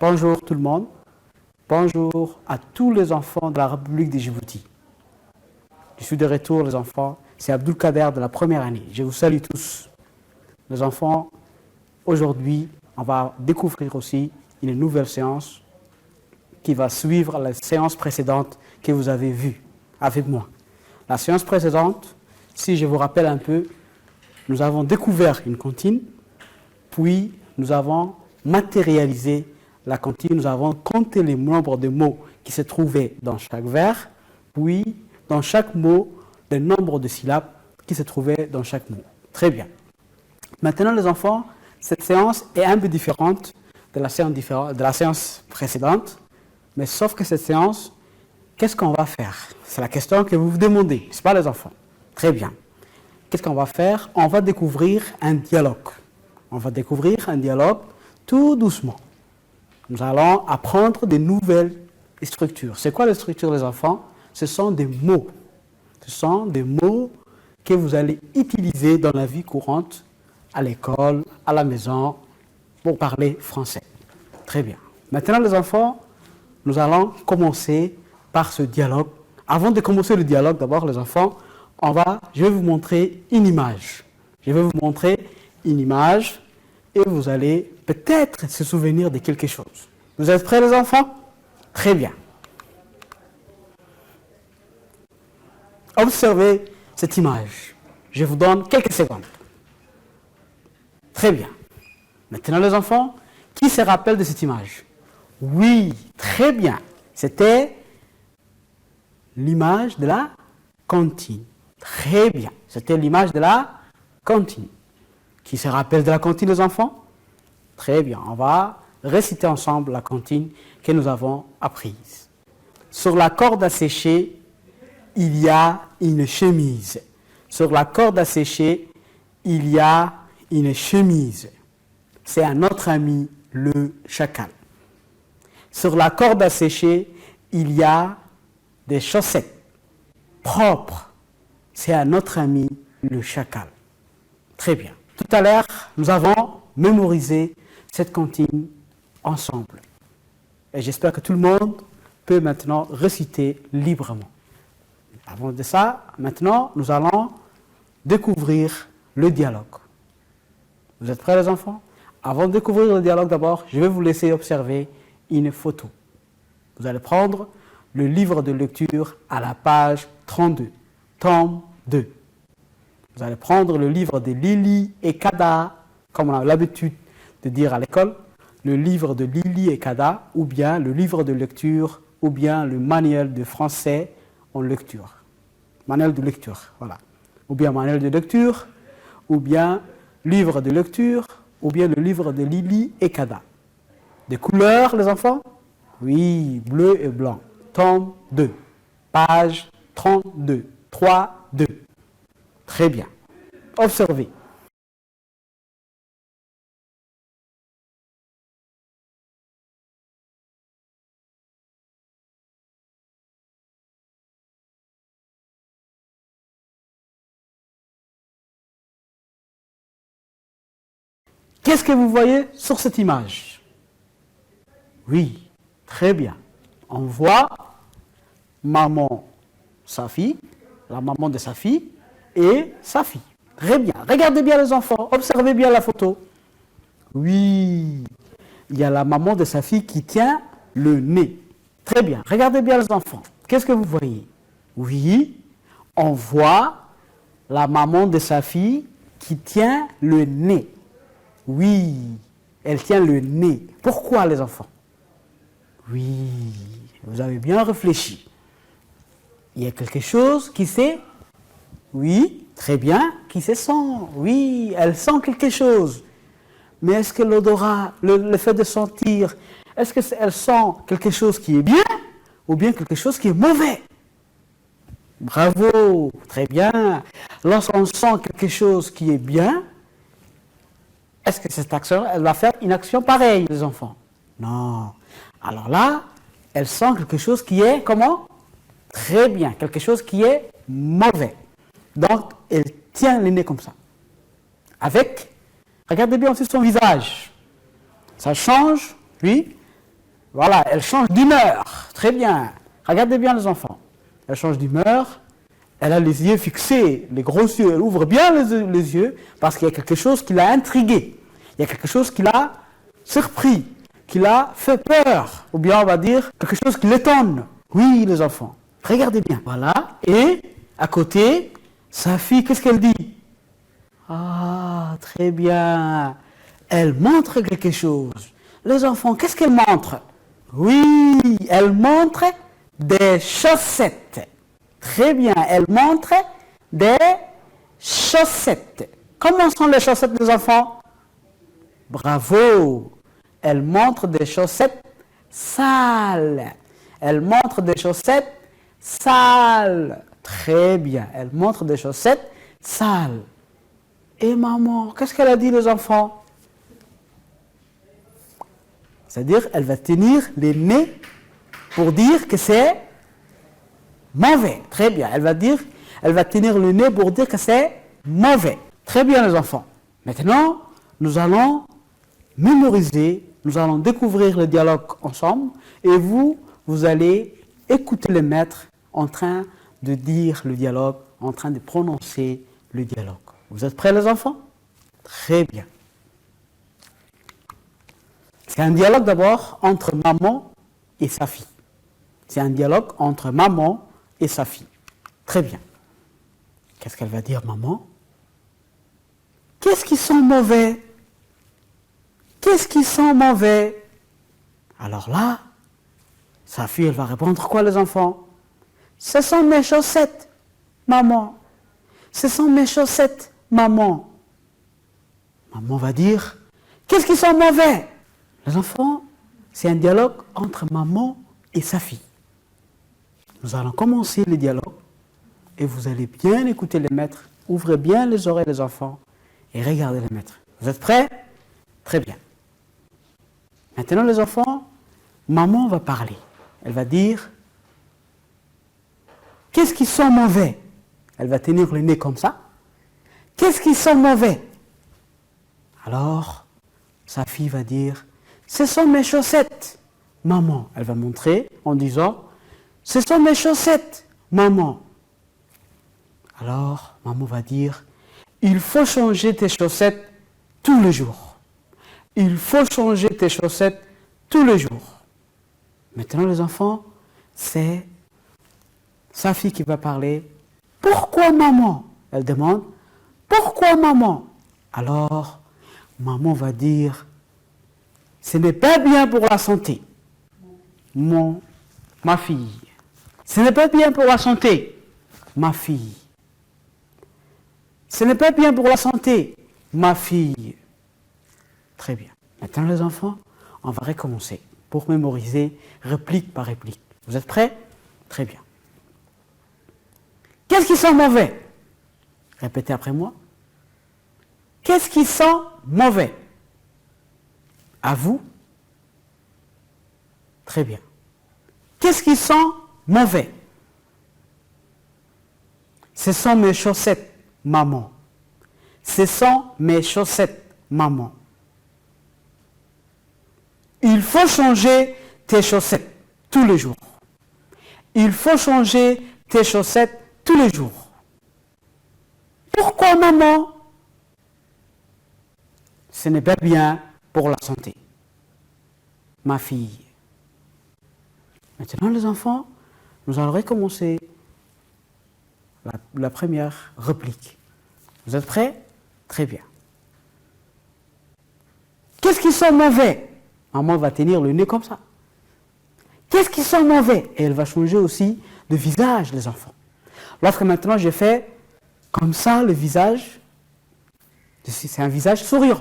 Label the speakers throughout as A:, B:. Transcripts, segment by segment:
A: Bonjour tout le monde. Bonjour à tous les enfants de la République de Djibouti. Je suis de retour, les enfants. C'est Abdul Kader de la première année. Je vous salue tous. Les enfants, aujourd'hui, on va découvrir aussi une nouvelle séance qui va suivre la séance précédente que vous avez vue avec moi. La séance précédente, si je vous rappelle un peu, nous avons découvert une comptine, puis nous avons matérialisé la comptine, nous avons compté le nombre de mots qui se trouvaient dans chaque vers, puis dans chaque mot, le nombre de syllabes qui se trouvaient dans chaque mot. Très bien. Maintenant, les enfants, cette séance est un peu différente de la séance précédente, mais sauf que cette séance, qu'est-ce qu'on va faire? C'est la question que vous vous demandez, n'est-ce pas les enfants? Très bien. Qu'est-ce qu'on va faire? On va découvrir un dialogue. On va découvrir un dialogue tout doucement. Nous allons apprendre de nouvelles structures. C'est quoi les structures des enfants? Ce sont des mots. Ce sont des mots que vous allez utiliser dans la vie courante, à l'école, à la maison, pour parler français. Très bien. Maintenant, les enfants, nous allons commencer par ce dialogue. Avant de commencer le dialogue, d'abord, les enfants, je vais vous montrer une image. Je vais vous montrer une image et vous allez peut-être se souvenir de quelque chose. Vous êtes prêts, les enfants? Très bien. Observez cette image. Je vous donne quelques secondes. Très bien. Maintenant, les enfants, qui se rappelle de cette image? Oui, très bien. C'était l'image de la cantine. Très bien. C'était l'image de la cantine. Qui se rappelle de la cantine, les enfants? Très bien. On va réciter ensemble la cantine que nous avons apprise. Sur la corde à sécher, il y a une chemise. Sur la corde à sécher, il y a une chemise. C'est à notre ami le chacal. Sur la corde à sécher, il y a des chaussettes propres. C'est à notre ami le chacal. Très bien. Tout à l'heure, nous avons mémorisé cette comptine ensemble. Et j'espère que tout le monde peut maintenant réciter librement. Avant de ça, maintenant, nous allons découvrir le dialogue. Vous êtes prêts, les enfants? Avant de découvrir le dialogue, d'abord, je vais vous laisser observer une photo. Vous allez prendre le livre de lecture à la page 32, tome 2. Vous allez prendre le livre de Lili et Kada, comme on a l'habitude de dire à l'école, le livre de Lili et Kada, ou bien le livre de lecture, ou bien le manuel de français en lecture. Manuel de lecture, voilà. Ou bien manuel de lecture, ou bien livre de lecture, ou bien le livre de Lili et Kada. Des couleurs, les enfants? Oui, bleu et blanc. Tome 2, page 32, 3, 2. Très bien. Observez. Qu'est-ce que vous voyez sur cette image? Oui, très bien. On voit maman, sa fille, la maman de sa fille et sa fille. Très bien. Regardez bien les enfants, observez bien la photo. Oui, il y a la maman de sa fille qui tient le nez. Très bien. Regardez bien les enfants. Qu'est-ce que vous voyez? Oui, on voit la maman de sa fille qui tient le nez. Oui, elle tient le nez. Pourquoi, les enfants? Oui, vous avez bien réfléchi. Il y a quelque chose qui sait? Oui, très bien, qui se sent. Oui, elle sent quelque chose. Mais est-ce que l'odorat, le fait de sentir, est-ce qu'elle sent quelque chose qui est bien ou bien quelque chose qui est mauvais? Bravo, très bien. Lorsqu'on sent quelque chose qui est bien, est-ce que cette action, elle va faire une action pareille, les enfants? Non. Alors là, elle sent quelque chose qui est, comment? Très bien, quelque chose qui est mauvais. Donc, elle tient le nez comme ça. Avec, regardez bien aussi son visage. Ça change, oui. Voilà, elle change d'humeur. Très bien. Regardez bien les enfants. Elle change d'humeur. Elle a les yeux fixés, les gros yeux. Elle ouvre bien les yeux parce qu'il y a quelque chose qui l'a intrigué. Il y a quelque chose qui l'a surpris, qui l'a fait peur. Ou bien on va dire quelque chose qui l'étonne. Oui, les enfants. Regardez bien. Voilà. Et à côté, sa fille, qu'est-ce qu'elle dit? Ah, très bien. Elle montre quelque chose. Les enfants, qu'est-ce qu'elle montre? Oui, elle montre des chaussettes. Très bien, elle montre des chaussettes. Comment sont les chaussettes des enfants? Bravo. Elle montre des chaussettes sales. Elle montre des chaussettes sales. Très bien, elle montre des chaussettes sales. Et maman, qu'est-ce qu'elle a dit les enfants? C'est-à-dire, elle va tenir les nez pour dire que c'est mauvais. Très bien, elle va tenir le nez pour dire que c'est mauvais. Très bien les enfants. Maintenant, nous allons mémoriser, nous allons découvrir le dialogue ensemble et vous allez écouter le maître en train de dire le dialogue, en train de prononcer le dialogue. Vous êtes prêts les enfants? Très bien. C'est un dialogue d'abord entre maman et sa fille. C'est un dialogue entre maman et sa fille. Très bien. Qu'est-ce qu'elle va dire maman? Qu'est-ce qui sent mauvais? Qu'est-ce qui sent mauvais? Alors là, sa fille, elle va répondre quoi les enfants? Ce sont mes chaussettes, maman. Ce sont mes chaussettes, maman. Maman va dire, qu'est-ce qui sent mauvais? Les enfants, c'est un dialogue entre maman et sa fille. Nous allons commencer le dialogue et vous allez bien écouter les maîtres. Ouvrez bien les oreilles des enfants et regardez les maîtres. Vous êtes prêts? Très bien. Maintenant les enfants, maman va parler. Elle va dire, qu'est-ce qui sent mauvais? Elle va tenir le nez comme ça. Qu'est-ce qui sent mauvais? Alors, sa fille va dire, ce sont mes chaussettes, maman. Elle va montrer en disant, ce sont mes chaussettes, maman. Alors, maman va dire, il faut changer tes chaussettes tous les jours. Il faut changer tes chaussettes tous les jours. Maintenant, les enfants, c'est sa fille qui va parler. Pourquoi maman? Elle demande, pourquoi maman? Alors, maman va dire, ce n'est pas bien pour la santé, ma fille. Ce n'est pas bien pour la santé, ma fille. Ce n'est pas bien pour la santé, ma fille. Très bien. Maintenant les enfants, on va recommencer pour mémoriser réplique par réplique. Vous êtes prêts? Très bien. Qu'est-ce qui sent mauvais? Répétez après moi. Qu'est-ce qui sent mauvais? À vous? Très bien. Qu'est-ce qui sent mauvais? Ce sont mes chaussettes, maman. Ce sont mes chaussettes, maman. Il faut changer tes chaussettes tous les jours. Il faut changer tes chaussettes tous les jours. Pourquoi, maman? Ce n'est pas bien pour la santé. Ma fille. Maintenant, les enfants, nous allons recommencer la première réplique. Vous êtes prêts? Très bien. Qu'est-ce qui sent mauvais? Maman va tenir le nez comme ça. Qu'est-ce qui sent mauvais? Et elle va changer aussi de visage, les enfants. Lorsque maintenant je fais comme ça le visage, c'est un visage souriant.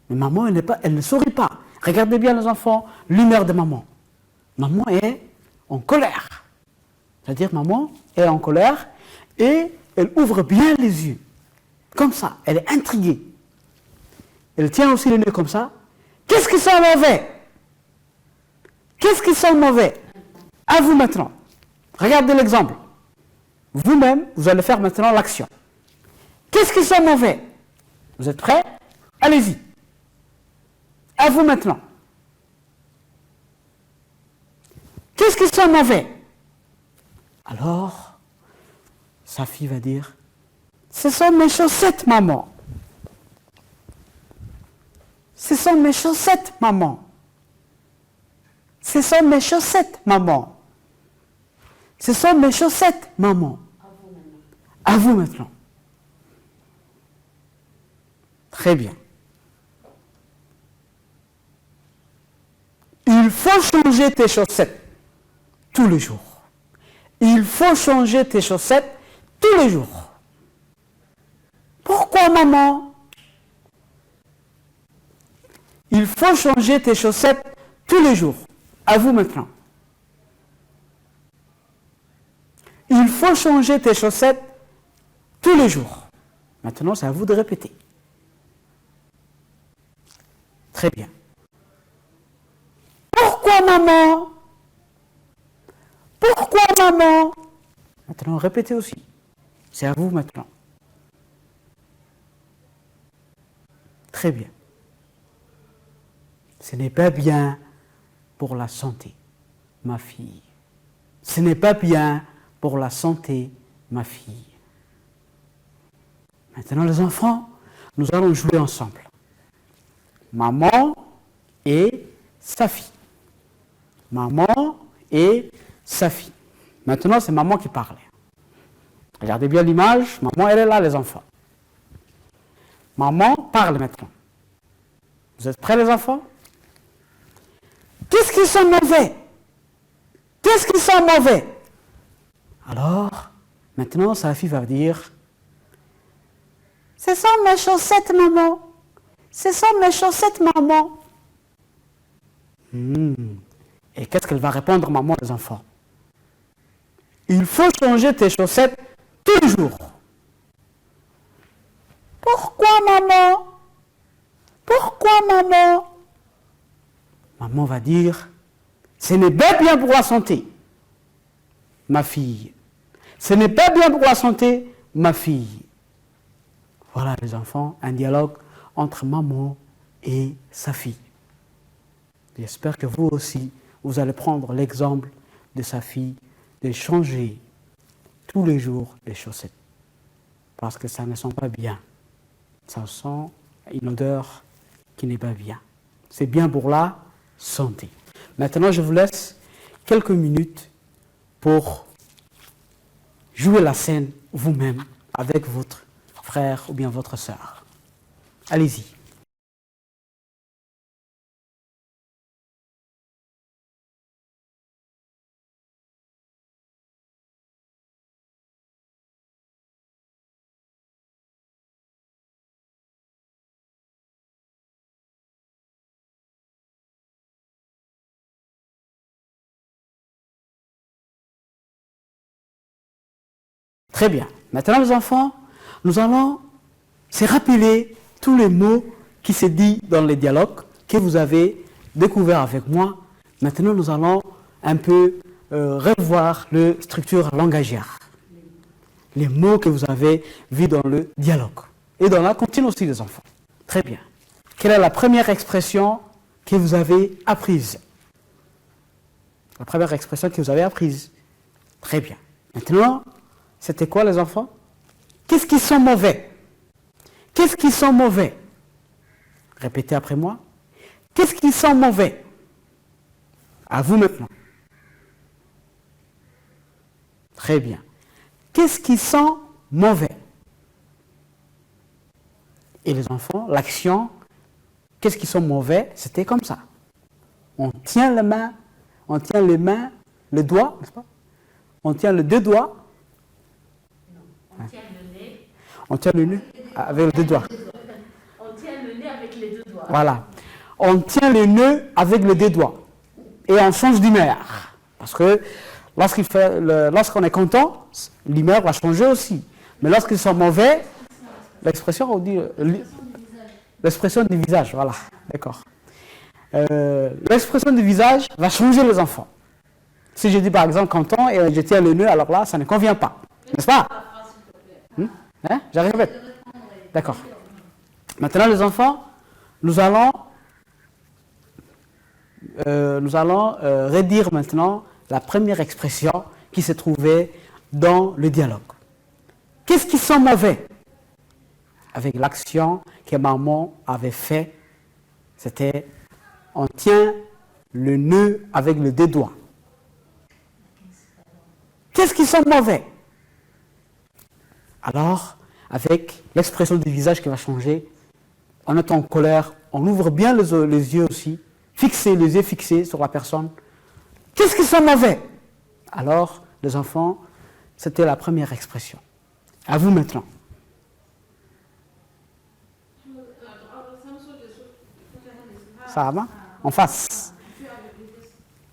A: Mais maman, elle ne sourit pas. Regardez bien les enfants, l'humeur de maman. Maman est en colère. C'est-à-dire maman est en colère et elle ouvre bien les yeux. Comme ça, elle est intriguée. Elle tient aussi le nez comme ça. Qu'est-ce qui sent mauvais? Qu'est-ce qui sent mauvais? À vous maintenant. Regardez l'exemple. Vous-même, vous allez faire maintenant l'action. Qu'est-ce qui sent mauvais? Vous êtes prêts? Allez-y. À vous maintenant. qu'est-ce qui sont mauvais? Alors, sa fille va dire, ce sont mes chaussettes, maman. Ce sont mes chaussettes, maman. Ce sont mes chaussettes, maman. Ce sont mes chaussettes, maman. À vous maintenant. Très bien. Il faut changer tes chaussettes tous les jours. Il faut changer tes chaussettes tous les jours. Pourquoi, maman? Il faut changer tes chaussettes tous les jours. À vous maintenant. Il faut changer tes chaussettes tous les jours. Maintenant, c'est à vous de répéter. Très bien. Pourquoi, maman? Pourquoi, maman? Maintenant, répétez aussi. C'est à vous maintenant. Très bien. Ce n'est pas bien pour la santé, ma fille. Ce n'est pas bien pour la santé, ma fille. Maintenant, les enfants, nous allons jouer ensemble. Maman et sa fille. Maman et sa fille. Maintenant, c'est maman qui parle. Regardez bien l'image. Maman, elle est là, les enfants. Maman parle maintenant. Vous êtes prêts, les enfants? Qu'est-ce qui sont mauvais? Qu'est-ce qui sont mauvais? Alors, maintenant, sa fille va dire, ce sont mes chaussettes, maman. Ce sont mes chaussettes, maman. Et qu'est-ce qu'elle va répondre, maman, les enfants? Il faut changer tes chaussettes tous les jours. Pourquoi, maman? Pourquoi, maman? Maman va dire, ce n'est pas bien pour la santé, ma fille. Ce n'est pas bien pour la santé, ma fille. Voilà, les enfants, un dialogue entre maman et sa fille. J'espère que vous aussi, vous allez prendre l'exemple de sa fille, de changer tous les jours les chaussettes. Parce que ça ne sent pas bien. Ça sent une odeur qui n'est pas bien. C'est bien pour la santé. Maintenant, je vous laisse quelques minutes pour jouer la scène vous-même avec votre frère ou bien votre sœur. Allez-y. Très bien. Maintenant, les enfants, nous allons se rappeler tous les mots qui se disent dans les dialogues que vous avez découverts avec moi. Maintenant, nous allons un peu revoir la structure langagière. Les mots que vous avez vus dans le dialogue. Et dans la comptine aussi, les enfants. Très bien. Quelle est la première expression que vous avez apprise? La première expression que vous avez apprise. Très bien. Maintenant, c'était quoi, les enfants? Qu'est-ce qui sont mauvais? Qu'est-ce qui sont mauvais? Répétez après moi. Qu'est-ce qui sont mauvais? À vous maintenant. Très bien. Qu'est-ce qui sent mauvais? Et les enfants, l'action, qu'est-ce qui sent mauvais? C'était comme ça. On tient les mains, le doigt, n'est-ce pas? On tient les deux doigts.
B: On tient le nez.
A: On tient le nez avec les deux doigts.
B: On tient le nez avec les deux doigts.
A: Voilà. On tient le nœud avec les deux doigts. Et on change d'humeur. Parce que lorsqu'on est content, l'humeur va changer aussi. Mais lorsqu'ils sont mauvais, l'expression, on dit l'expression du visage. Voilà, d'accord. L'expression du visage va changer les enfants. Si je dis par exemple content et je tiens le nœud, alors là, ça ne convient pas. N'est-ce pas? Hein? J'arrive à répéter. D'accord. Maintenant, les enfants, nous allons redire maintenant la première expression qui se trouvait dans le dialogue. Qu'est-ce qui sent mauvais? Avec l'action que maman avait fait, c'était on tient le nœud avec le deux doigts. Qu'est-ce qui sent mauvais? Alors, avec l'expression du visage qui va changer, on est en colère, on ouvre bien les yeux aussi, les yeux fixés sur la personne. Qu'est-ce qui sent mauvais? Alors, les enfants, c'était la première expression. À vous maintenant. Ça va? En face.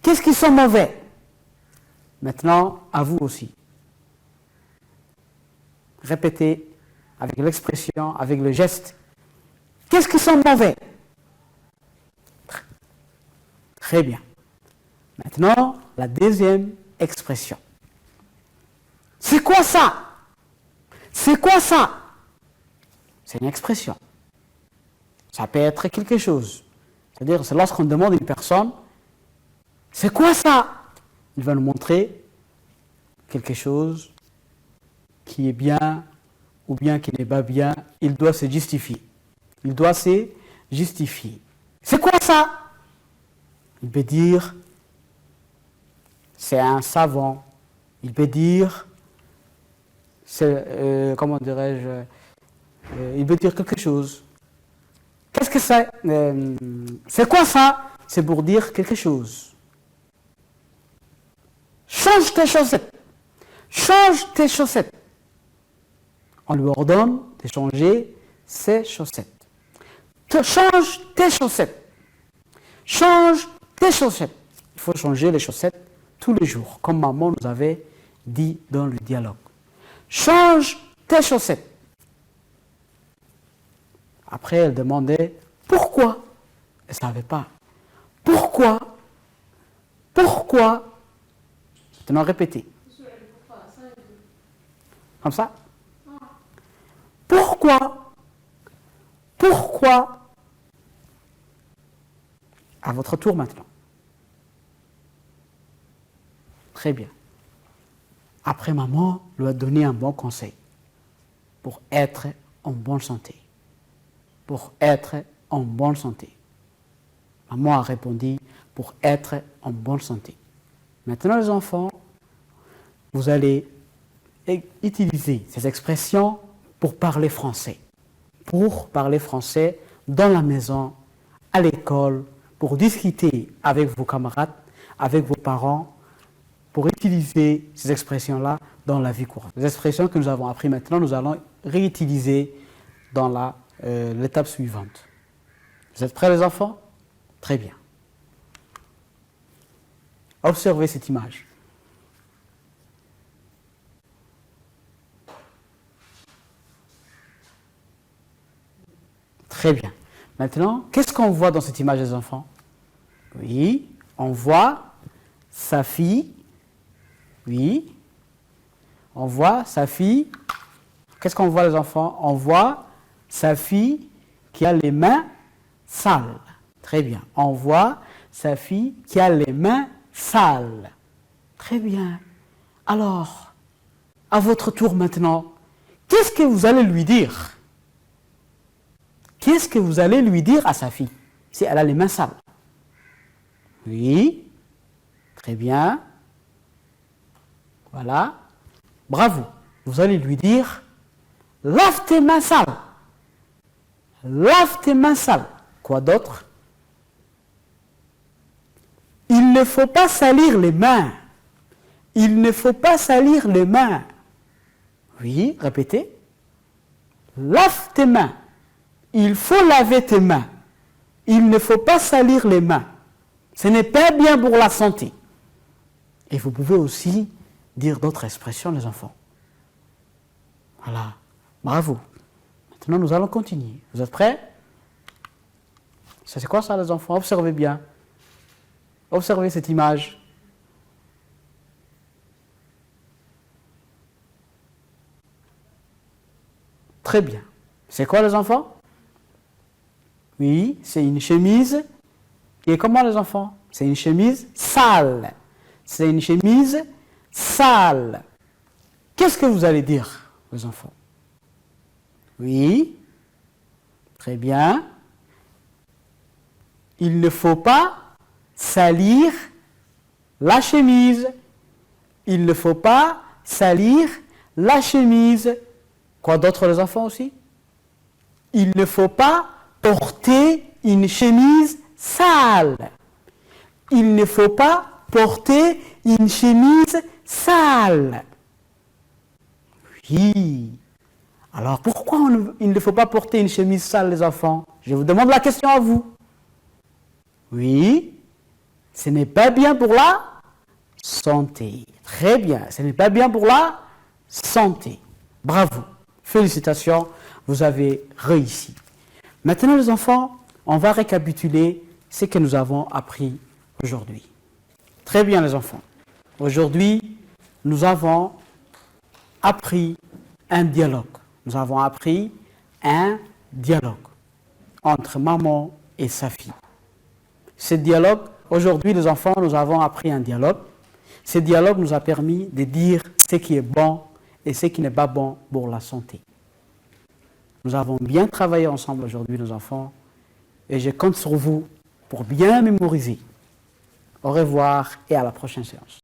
A: Qu'est-ce qui sent mauvais? Maintenant, à vous aussi. Répétez avec l'expression, avec le geste. Qu'est-ce qui sent mauvais? Très bien. Maintenant, la deuxième expression. C'est quoi ça? C'est quoi ça? C'est une expression. Ça peut être quelque chose. C'est-à-dire, c'est lorsqu'on demande à une personne, c'est quoi ça? Il va nous montrer quelque chose qui est bien ou bien qui n'est pas bien. Il doit se justifier. Il doit se justifier. C'est quoi ça? Il peut dire, c'est un savon. Il peut dire, c'est, comment dirais-je, il peut dire quelque chose. Qu'est-ce que c'est? C'est quoi ça? C'est pour dire quelque chose. Change tes chaussettes. Change tes chaussettes. On lui ordonne de changer ses chaussettes. Change tes chaussettes. Change tes chaussettes. Il faut changer les chaussettes tous les jours, comme maman nous avait dit dans le dialogue. Change tes chaussettes. Après, elle demandait pourquoi. Elle ne savait pas. Pourquoi? Pourquoi? Maintenant, répétez. Comme ça? Pourquoi? Pourquoi? À votre tour maintenant. Très bien. Après, maman lui a donné un bon conseil pour être en bonne santé. Pour être en bonne santé. Maman a répondu pour être en bonne santé. Maintenant, les enfants, vous allez utiliser ces expressions pour parler français. Pour parler français dans la maison, à l'école, pour discuter avec vos camarades, avec vos parents, pour utiliser ces expressions-là dans la vie courante. Les expressions que nous avons apprises maintenant, nous allons réutiliser dans l'étape suivante. Vous êtes prêts les enfants? Très bien. Observez cette image. Très bien. Maintenant, qu'est-ce qu'on voit dans cette image des enfants? Oui, on voit sa fille. Oui, on voit sa fille. Qu'est-ce qu'on voit les enfants? On voit sa fille qui a les mains sales. Très bien. On voit sa fille qui a les mains sales. Très bien. Alors, à votre tour maintenant, qu'est-ce que vous allez lui dire? Qu'est-ce que vous allez lui dire à sa fille si elle a les mains sales? Oui. Très bien. Voilà. Bravo. Vous allez lui dire, lave tes mains sales. Lave tes mains sales. Quoi d'autre? Il ne faut pas salir les mains. Il ne faut pas salir les mains. Oui, répétez. Lave tes mains. Il faut laver tes mains. Il ne faut pas salir les mains. Ce n'est pas bien pour la santé. Et vous pouvez aussi dire d'autres expressions, les enfants. Voilà. Bravo. Maintenant, nous allons continuer. Vous êtes prêts? C'est quoi ça, les enfants? Observez bien. Observez cette image. Très bien. C'est quoi, les enfants? Oui, c'est une chemise qui est comment, les enfants? C'est une chemise sale. c'est une chemise sale. Qu'est-ce que vous allez dire, les enfants? Oui, très bien. Il ne faut pas salir la chemise. Il ne faut pas salir la chemise. Quoi d'autre, les enfants aussi? Il ne faut pas porter une chemise sale. Il ne faut pas porter une chemise sale. Oui. Alors pourquoi il ne faut pas porter une chemise sale, les enfants? Je vous demande la question à vous. Oui. Ce n'est pas bien pour la santé. Très bien. Ce n'est pas bien pour la santé. Bravo. Félicitations. Vous avez réussi. Maintenant, les enfants, on va récapituler ce que nous avons appris aujourd'hui. Très bien, les enfants. Aujourd'hui, nous avons appris un dialogue. Nous avons appris un dialogue entre maman et sa fille. Ce dialogue, aujourd'hui, les enfants, nous avons appris un dialogue. Ce dialogue nous a permis de dire ce qui est bon et ce qui n'est pas bon pour la santé. Nous avons bien travaillé ensemble aujourd'hui, nos enfants, et je compte sur vous pour bien mémoriser. Au revoir et à la prochaine séance.